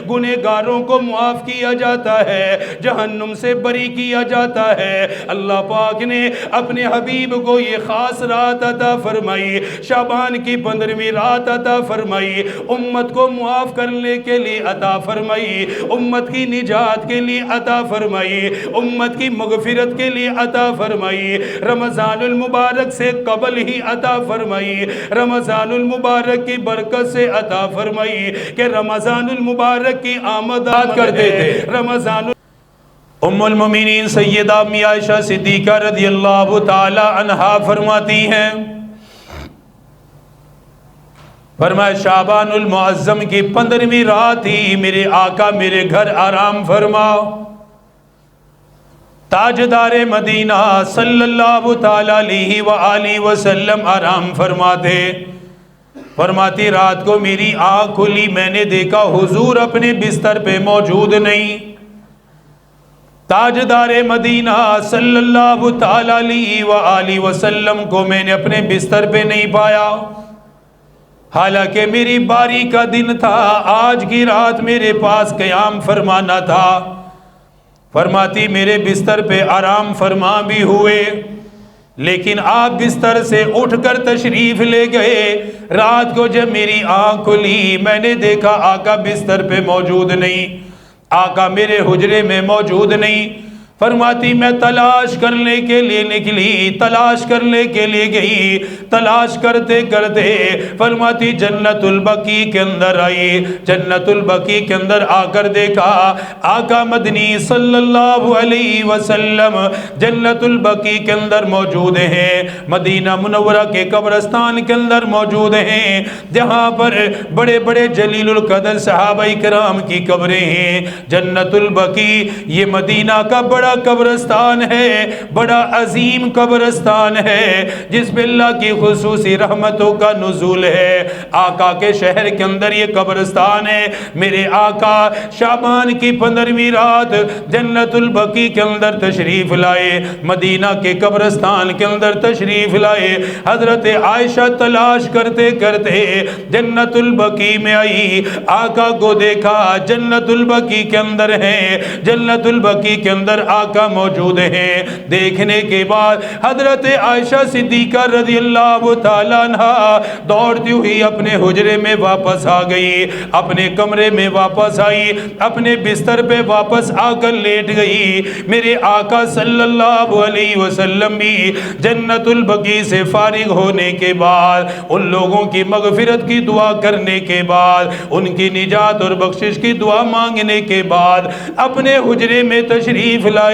گنہگاروں کو معاف کیا جاتا ہے، جہنم سے بری کیا جاتا ہے۔ اللہ پاک نے اپنے حبیب کو یہ خاص رات عطا فرمائی، شعبان کی 15ویں رات عطا فرمائی، امت کو معاف کرنے کے لیے عطا فرمائی، امت کی نجات کے لیے عطا فرمائی، امت کی مغفرت کے لیے عطا فرمائی، رمضان المبارک سے قبل ہی عطا فرمائی، رمضان المبارک کی برکت سے عطا فرمائی کہ رمضان المبارک کی آمدات کرتے تھے۔ رمضان ام المومنین سیدہ امی عائشہ صدیقہ رضی اللہ تعالی عنہا فرماتی ہیں، فرمایا شعبان المعظم کی 15ویں رات ہی میرے آقا میرے گھر آرام فرما۔ تاجدار مدینہ صلی اللہ تعالی علیہ وآلہ وسلم آرام فرماتے، فرماتی رات کو میری آنکھ کھلی، میں نے دیکھا حضور اپنے بستر پہ موجود نہیں۔ تاجدار مدینہ صلی اللہ تعالی علیہ وآلہ وسلم کو میں نے اپنے بستر پہ نہیں پایا، حالانکہ میری باری کا دن تھا، آج کی رات میرے پاس قیام فرمانا تھا۔ فرماتی میرے بستر پہ آرام فرما بھی ہوئے، لیکن آپ بستر سے اٹھ کر تشریف لے گئے۔ رات کو جب میری آنکھ کھلی میں نے دیکھا آقا بستر پہ موجود نہیں، آقا میرے حجرے میں موجود نہیں۔ فرماتی میں تلاش کرنے کے لیے نکلی، تلاش کرنے کے لیے گئی، تلاش کرتے کرتے فرماتی جنت البقیع کے اندر آئی، جنت البقیع کے اندر آ کر دیکھا آقا مدنی صلی اللہ علیہ وسلم جنت البقیع کے اندر موجود ہیں، مدینہ منورہ کے قبرستان کے اندر موجود ہیں، جہاں پر بڑے بڑے جلیل القدر صحابہ کرام کی قبریں ہیں۔ جنت البقیع یہ مدینہ کا بڑا قبرستان ہے، بڑا عظیم قبرستان ہے، جس پہ اللہ کی خصوصی رحمتوں کا نزول ہے۔ آقا کے شہر کے اندر یہ قبرستان ہے۔ میرے آقا شعبان کی 15ویں رات جنت البقیع کے اندر تشریف لائے، مدینہ کے قبرستان کے اندر تشریف لائے۔ حضرت عائشہ تلاش کرتے کرتے جنت البقیع میں آئی، آقا کو دیکھا جنت البقیع کے اندر ہیں، جنت البقیع کے اندر آقا موجود ہیں۔ دیکھنے کے بعد حضرت عائشہ صدیقہ رضی اللہ تعالیٰ عنہ دوڑتی ہوئی اپنے حجرے میں واپس آ گئی، اپنے کمرے میں واپس آئی، اپنے بستر پہ واپس آ کر لیٹ گئی۔ میرے آقا صلی اللہ علیہ وسلم بھی جنت البقیع سے فارغ ہونے کے بعد، ان لوگوں کی مغفرت کی دعا کرنے کے بعد، ان کی نجات اور بخشش کی دعا مانگنے کے بعد اپنے حجرے میں تشریف لائے،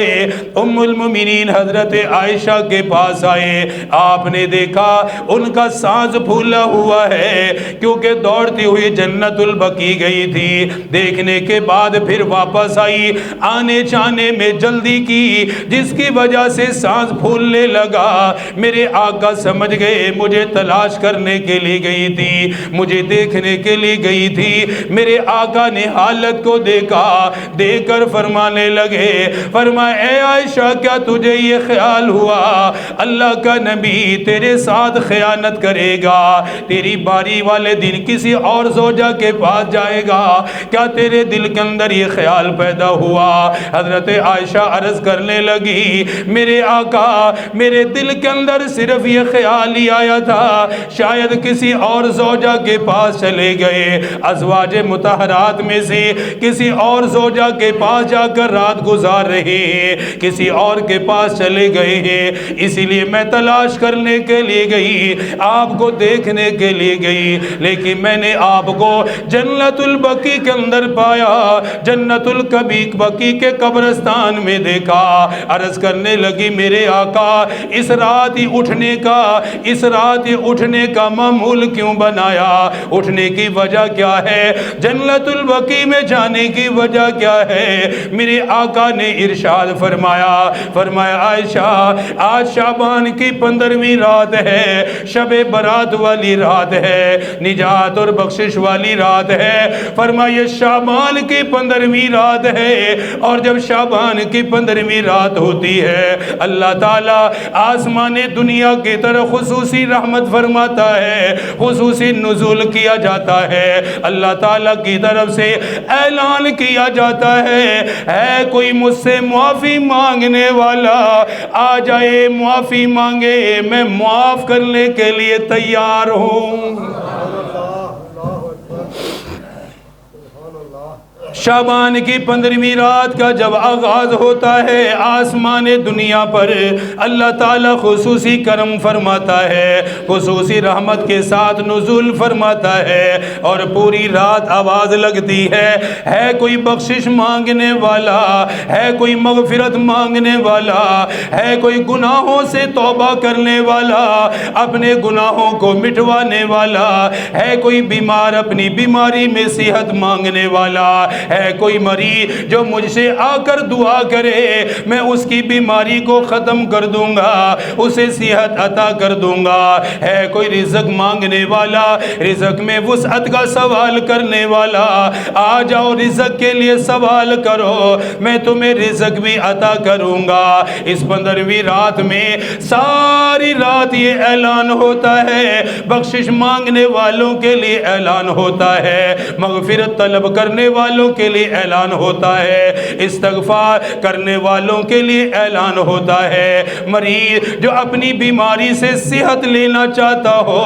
ام المومنین حضرت عائشہ کے پاس آئے۔ آپ نے دیکھا ان کا سانس پھولا ہوا ہے، کیونکہ دوڑتی ہوئی جنت البقیع گئی تھی۔ دیکھنے کے بعد پھر واپس آئی، آنے جانے میں جلدی کی، جس کی وجہ سے سانس پھولنے لگا۔ میرے آقا سمجھ گئے مجھے تلاش کرنے کے لیے گئی تھی، مجھے دیکھنے کے لیے گئی تھی۔ میرے آقا نے حالت کو دیکھا، دیکھ کر فرمانے لگے، فرمایا اے عائشہ کیا تجھے یہ خیال ہوا اللہ کا نبی تیرے ساتھ خیانت کرے گا، تیری باری والے دن کسی اور زوجہ کے پاس جائے گا؟ کیا تیرے دل کے اندر یہ خیال پیدا ہوا؟ حضرت عائشہ عرض کرنے لگی میرے آقا میرے دل کے اندر صرف یہ خیال ہی آیا تھا شاید کسی اور زوجہ کے پاس چلے گئے، ازواج مطہرات میں سے کسی اور زوجہ کے پاس جا کر رات گزار رہے ہیں، کسی اور کے پاس چلے گئے ہیں، اسی لیے میں تلاش کرنے کے لیے گئی، آپ کو دیکھنے کے لیے گئی، لیکن میں نے آپ کو جنت البقیع کے اندر پایا، جنت البقیع کے قبرستان میں دیکھا۔ عرض کرنے لگی میرے آقا اس رات ہی اٹھنے کا، اس رات ہی اٹھنے کا معمول کیوں بنایا؟ اٹھنے کی وجہ کیا ہے؟ جنت البقیع میں جانے کی وجہ کیا ہے؟ میرے آقا نے ارشاد بعد فرمایا عائشہ آج شعبان کی 15ویں رات ہے، شب برات والی رات ہے، نجات اور بخشش والی رات ہے۔ فرمایا شعبان کی 15ویں رات ہے، اور جب شعبان کی 15ویں رات ہوتی ہے اللہ تعالیٰ آسمان دنیا کی طرف خصوصی رحمت فرماتا ہے، خصوصی نزول کیا جاتا ہے، اللہ تعالیٰ کی طرف سے اعلان کیا جاتا ہے کوئی مجھ سے معافی مانگنے والا آ جائے، معافی مانگے، میں معاف کرنے کے لیے تیار ہوں۔ شعبان کی 15ویں رات کا جب آغاز ہوتا ہے آسمان دنیا پر اللہ تعالیٰ خصوصی کرم فرماتا ہے، خصوصی رحمت کے ساتھ نزول فرماتا ہے، اور پوری رات آواز لگتی ہے کوئی بخشش مانگنے والا، ہے کوئی مغفرت مانگنے والا، ہے کوئی گناہوں سے توبہ کرنے والا، اپنے گناہوں کو مٹوانے والا، ہے کوئی بیمار اپنی بیماری میں صحت مانگنے والا، ہے کوئی مریض جو مجھ سے آ کر دعا کرے میں اس کی بیماری کو ختم کر دوں گا، اسے صحت عطا کر دوں گا، ہے کوئی رزق مانگنے والا، رزق میں وسعت کا سوال کرنے والا، آ جاؤ رزق کے لیے سوال کرو میں تمہیں رزق بھی عطا کروں گا۔ اس 15ویں رات میں ساری رات یہ اعلان ہوتا ہے، بخشش مانگنے والوں کے لیے اعلان ہوتا ہے، مغفرت طلب کرنے والوں کے لیے اعلان ہوتا ہے، استغفار کرنے والوں کے لیے اعلان ہوتا ہے، مریض جو اپنی بیماری سے صحت لینا چاہتا ہو،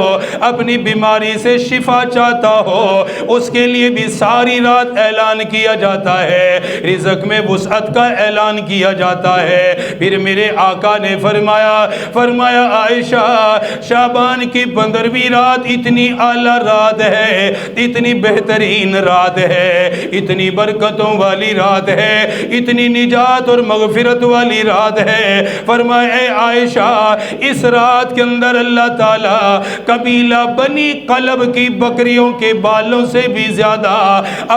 اپنی بیماری سے شفا چاہتا ہو، اس کے لیے بھی ساری رات اعلان کیا جاتا ہے، رزق میں وسعت کا اعلان کیا جاتا ہے۔ پھر میرے آقا نے فرمایا عائشہ شعبان کی 15ویں رات اتنی اعلیٰ رات ہے، اتنی بہترین رات ہے، اتنی برکتوں والی رات ہے، اتنی نجات اور مغفرت والی رات ہے۔ فرمایا اے عائشہ اس رات کے اندر اللہ تعالیٰ قبیلہ بنی قلب کی بکریوں کے بالوں سے بھی زیادہ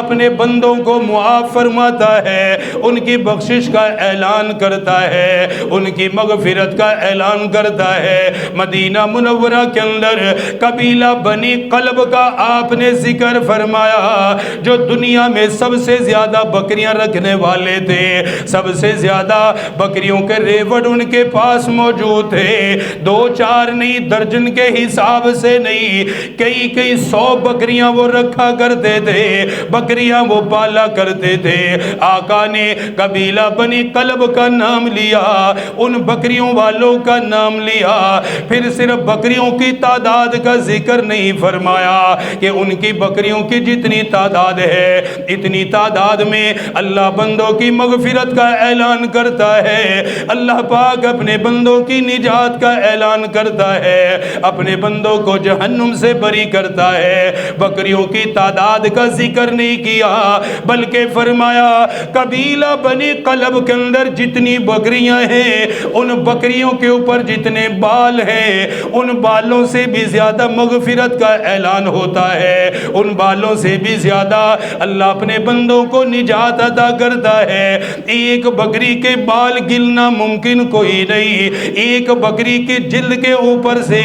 اپنے بندوں کو معاف فرماتا ہے، ان کی بخشش کا اعلان کرتا ہے، ان کی مغفرت کا اعلان کرتا ہے۔ مدینہ منورہ کے اندر قبیلہ بنی قلب کا آپ نے ذکر فرمایا، جو دنیا میں سب سے زیادہ بکریاں رکھنے والے تھے، سب سے زیادہ بکریوں کے ریوڑ ان کے پاس موجود تھے، 2-4 نہیں درجن کے حساب سے نہیں، کئی 100 بکریاں وہ رکھا کرتے تھے، بکریاں وہ پالا کرتے تھے۔ آقا نے قبیلہ بنی قلب کا نام لیا، ان بکریوں والوں کا نام لیا، پھر صرف بکریوں کی تعداد کا ذکر نہیں فرمایا کہ ان کی بکریوں کی جتنی تعداد ہے اتنی تعداد میں اللہ بندوں کی مغفرت کا اعلان کرتا ہے، اللہ پاک اپنے بندوں کی نجات کا اعلان کرتا ہے، اپنے بندوں کو جہنم سے بری کرتا ہے۔ بکریوں کی تعداد کا ذکر نہیں کیا بلکہ فرمایا قبیلہ بنی قلب کے اندر جتنی بکریاں ہیں ان بکریوں کے اوپر جتنے بال ہیں ان بالوں سے بھی زیادہ مغفرت کا اعلان ہوتا ہے، ان بالوں سے بھی زیادہ اللہ اپنے بندوں کو نجات عطا کرتا ہے۔ ایک بکری کے بال گلنا ممکن کوئی نہیں، ایک بکری کی جلد کے اوپر سے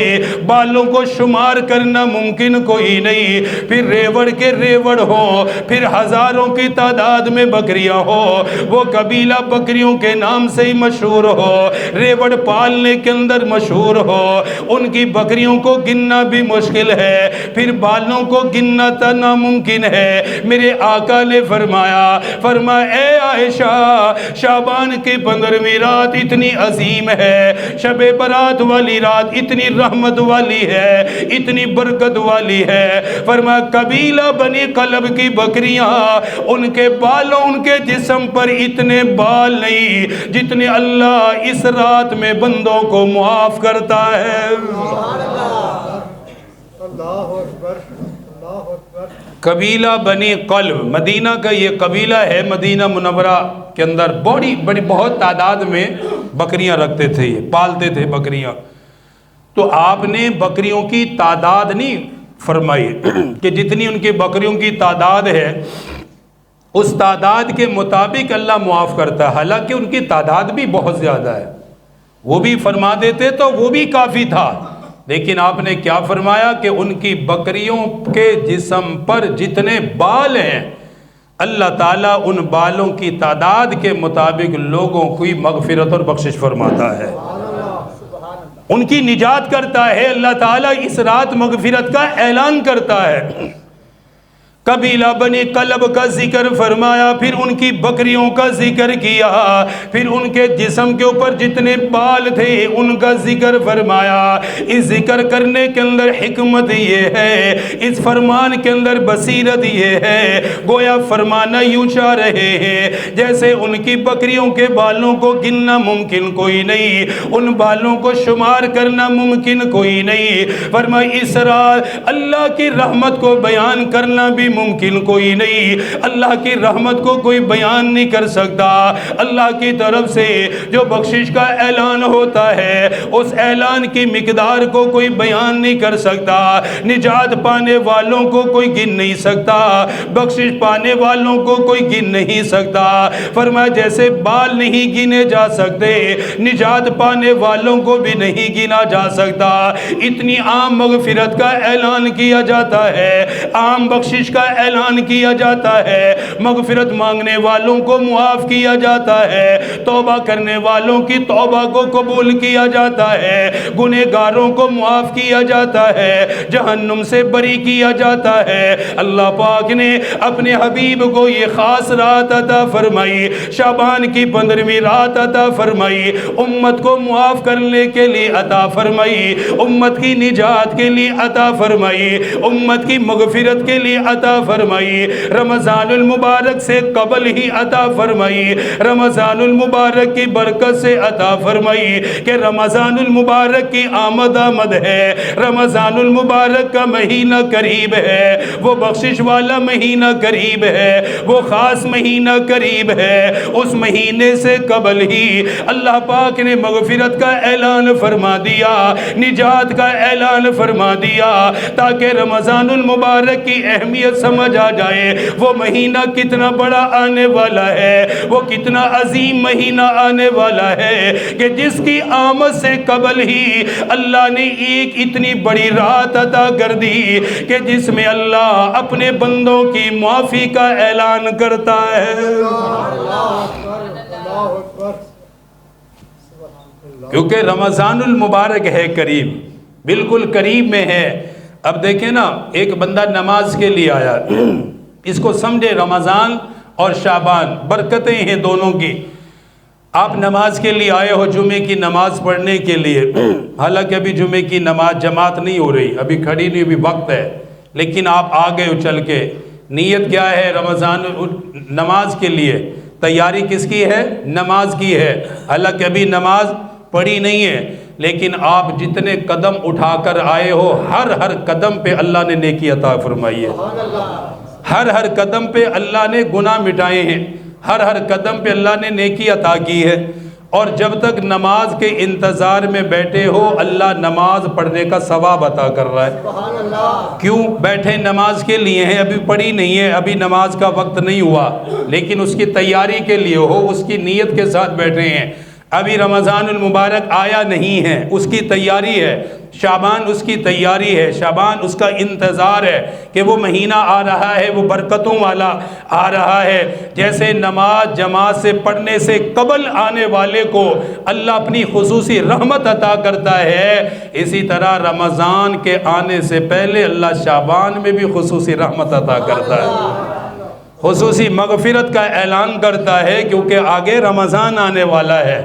بالوں کو شمار کرنا ممکن کوئی نہیں، پھر ریوڑ کے ریوڑ ہو، پھر ہزاروں کی تعداد میں بکریاں ہو، وہ قبیلہ بکریوں کے نام سے ہی مشہور ہو، ریوڑ پالنے کے اندر مشہور ہو، ان کی بکریوں کو گننا بھی مشکل ہے، پھر بالوں کو گننا تا ناممکن ہے۔ میرے آقا نے فرمایا اے عائشہ شعبان کی 15ویں رات اتنی عظیم ہے، شب برات والی رات اتنی رحمت والی ہے، اتنی برکت والی ہے، فرمایا قبیلہ بنی قلب کی بکریاں ان کے بالوں ان کے جسم پر اتنے بال نہیں جتنے اللہ اس رات میں بندوں کو معاف کرتا ہے۔ اللہ اکبر، اللہ اکبر۔ قبیلہ بنی قلب مدینہ کا یہ قبیلہ ہے، مدینہ منورہ کے اندر بہت تعداد میں بکریاں رکھتے تھے، یہ پالتے تھے بکریاں۔ تو آپ نے بکریوں کی تعداد نہیں فرمائی کہ جتنی ان کی بکریوں کی تعداد ہے اس تعداد کے مطابق اللہ معاف کرتا ہے، حالانکہ ان کی تعداد بھی بہت زیادہ ہے، وہ بھی فرما دیتے تو وہ بھی کافی تھا، لیکن آپ نے کیا فرمایا کہ ان کی بکریوں کے جسم پر جتنے بال ہیں اللہ تعالیٰ ان بالوں کی تعداد کے مطابق لوگوں کی مغفرت اور بخشش فرماتا ہے، ان کی نجات کرتا ہے۔ اللہ تعالیٰ اس رات مغفرت کا اعلان کرتا ہے۔ قبیلہ بنی کلب کا ذکر فرمایا، پھر ان کی بکریوں کا ذکر کیا، پھر ان کے جسم کے اوپر جتنے بال تھے ان کا ذکر فرمایا۔ اس ذکر کرنے کے اندر حکمت یہ ہے، اس فرمان کے اندر بصیرت یہ ہے، گویا فرمانا یوں چاہ رہے ہیں جیسے ان کی بکریوں کے بالوں کو گننا ممکن کوئی نہیں، ان بالوں کو شمار کرنا ممکن کوئی نہیں، فرمایا اس رات اللہ کی رحمت کو بیان کرنا بھی ممکن کوئی نہیں، اللہ کی رحمت کو کوئی بیان نہیں کر سکتا، اللہ کی طرف سے جو بخشش کا اعلان ہوتا ہے اس اعلان کی مقدار کو کوئی بیان نہیں کر سکتا، نجات پانے والوں کو کوئی گن نہیں سکتا، بخشش پانے والوں کو کوئی گن نہیں سکتا، فرمایا جیسے بال نہیں گنے جا سکتے نجات پانے والوں کو بھی نہیں گنا جا سکتا، اتنی عام مغفرت کا اعلان کیا جاتا ہے، عام بخشش کا اعلان کیا جاتا ہے، مغفرت مانگنے والوں کو معاف کیا جاتا ہے، توبہ کرنے والوں کی توبہ کو قبول کیا جاتا ہے، گنہگاروں کو معاف کیا جاتا ہے، جہنم سے بری کیا جاتا ہے۔ اللہ پاک نے اپنے حبیب کو یہ خاص رات عطا فرمائی، شعبان کی 15ویں رات عطا فرمائی، امت کو معاف کرنے کے لیے عطا فرمائی، امت کی نجات کے لیے عطا فرمائی، امت کی مغفرت کے لیے عطا فرمائی، رمضان المبارک سے قبل ہی عطا فرمائی، رمضان المبارک کی برکت سے عطا فرمائی کہ رمضان المبارک کی آمد ہے، رمضان المبارک کا مہینہ قریب ہے، وہ بخشش والا مہینہ قریب ہے، وہ خاص مہینہ قریب ہے، اس مہینے سے قبل ہی اللہ پاک نے مغفرت کا اعلان فرما دیا، نجات کا اعلان فرما دیا، تاکہ رمضان المبارک کی اہمیت سمجھ آ جائے، وہ مہینہ کتنا بڑا آنے والا ہے، وہ کتنا عظیم مہینہ آنے والا ہے کہ جس کی آمد سے قبل ہی اللہ نے ایک اتنی بڑی رات عطا کر دی کہ جس میں اللہ اپنے بندوں کی معافی کا اعلان کرتا ہے۔ کیونکہ رمضان المبارک ہے قریب، بالکل قریب میں ہے۔ اب دیکھیں نا، ایک بندہ نماز کے لیے آیا، اس کو سمجھے رمضان اور شعبان برکتیں ہیں دونوں کی، آپ نماز کے لیے آئے ہو، جمعے کی نماز پڑھنے کے لیے، حالانکہ ابھی جمعے کی نماز جماعت نہیں ہو رہی، ابھی کھڑی نہیں، ابھی وقت ہے، لیکن آپ آ گئے ہو چل کے، نیت کیا ہے؟ رمضان نماز کے لیے، تیاری کس کی ہے؟ نماز کی ہے، حالانکہ ابھی نماز پڑھی نہیں ہے، لیکن آپ جتنے قدم اٹھا کر آئے ہو ہر قدم پہ اللہ نے نیکی عطا فرمائی ہے، ہر قدم پہ اللہ نے گناہ مٹائے ہیں، ہر قدم پہ اللہ نے نیکی عطا کی ہے، اور جب تک نماز کے انتظار میں بیٹھے ہو اللہ نماز پڑھنے کا ثواب عطا کر رہا ہے۔ کیوں بیٹھے؟ نماز کے لیے ہیں، ابھی پڑھی نہیں ہے، ابھی نماز کا وقت نہیں ہوا، لیکن اس کی تیاری کے لیے ہو، اس کی نیت کے ساتھ بیٹھے ہیں، ابھی رمضان المبارک آیا نہیں ہے، اس کی تیاری ہے، شعبان اس کی تیاری ہے، شعبان اس کا انتظار ہے کہ وہ مہینہ آ رہا ہے، وہ برکتوں والا آ رہا ہے۔ جیسے نماز جماعت سے پڑھنے سے قبل آنے والے کو اللہ اپنی خصوصی رحمت عطا کرتا ہے، اسی طرح رمضان کے آنے سے پہلے اللہ شعبان میں بھی خصوصی رحمت عطا کرتا ہے، خصوصی مغفرت کا اعلان کرتا ہے، کیونکہ آگے رمضان آنے والا ہے۔